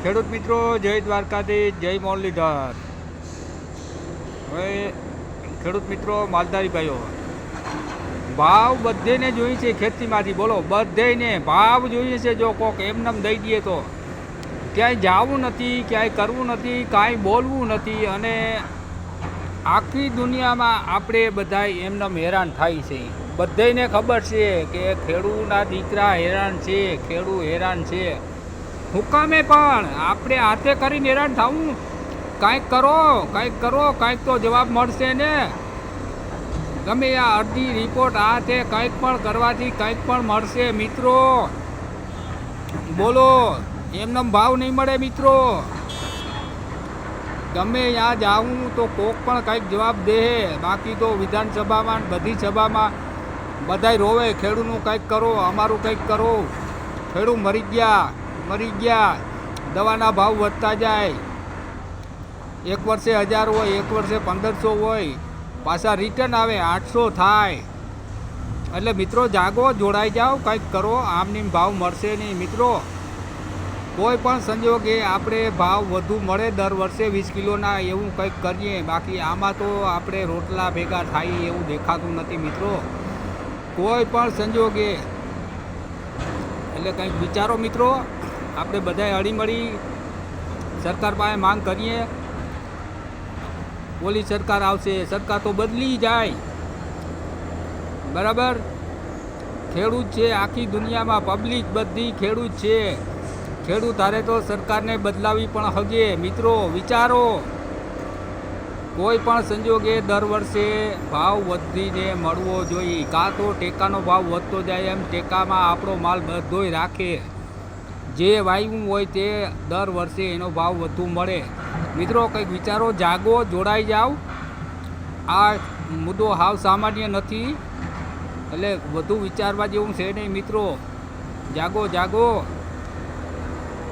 ખેડૂત મિત્રો જય દ્વારકાધીશ, જય મુરલીધર. હવે ખેડૂત મિત્રો, માલધારી ભાઈઓ, ભાવ બધેને જોઈએ છે ખેતીમાંથી. બોલો, બધેને ભાવ જોઈએ છે. જો કોક એમનેમ દઈ દઈએ તો ક્યાંય જવું નથી, ક્યાંય કરવું નથી, કાંઈ બોલવું નથી. અને આખી દુનિયામાં આપણે બધા એમનેમ હેરાન થાય છે. બધાને ખબર છે કે ખેડૂતના દીકરા હેરાન છે, ખેડૂત હેરાન છે. હુકામે પણ આપણે હાથે કરીને હેરાન થવું. કાંઈક કરો, કાંઈક કરો, કાંઈક તો જવાબ મળશે ને. ગમે આ અડધી રિપોર્ટ આ તે કંઈક પણ કરવાથી કંઈક પણ મળશે મિત્રો. બોલો, એમનો ભાવ નહીં મળે મિત્રો. ગમે ત્યાં જાઉં તો કોક પણ કંઈક જવાબ દે. બાકી તો વિધાનસભામાં બધી સભામાં બધાય રોવે, ખેડૂતનું કંઈક કરો, અમારું કંઈક કરો. ખેડૂત મરી ગયા. દવાના ભાવ વધતા જાય. એક વર્ષે 1000 હોય, એક વર્ષે 1500 હોય, પાછા રિટર્ન આવે 800 થાય. એટલે મિત્રો જાગો, જોડાઈ જાઓ, કંઈક કરો. આમની ભાવ મળશે નહીં મિત્રો. કોઈ પણ સંજોગે આપણે ભાવ વધુ મળે દર વર્ષે 20 કિલોના, એવું કંઈક કરીએ. બાકી આમાં તો આપણે રોટલા ભેગા થાય એવું દેખાતું નથી મિત્રો. કોઈ પણ સંજોગે એટલે કંઈક વિચારો મિત્રો. આપણે બધાએ હળીમળી સરકાર પાસે માંગ કરીએ. ઓલી સરકાર આવશે, સરકાર તો બદલી જાય, બરાબર. ખેડૂત છે આખી દુનિયામાં, પબ્લિક બધી ખેડૂત છે. ખેડૂત હારે તો સરકારને બદલાવી પણ હગે મિત્રો. વિચારો, કોઈ પણ સંજોગે દર વર્ષે ભાવ વધીને મળવો જોઈએ. કાં તો ટેકાનો ભાવ વધતો જાય, એમ ટેકામાં આપણો માલ બધોય રાખે. જે વાવ્યું હોય તે દર વર્ષે એનો ભાવ વધુ મળે. મિત્રો કંઈક વિચારો, જાગો, જોડાઈ જાઓ. આ મુદ્દો હાવ સામાન્ય નથી, એટલે વધુ વિચારવા જેવું છે નહીં મિત્રો. જાગો.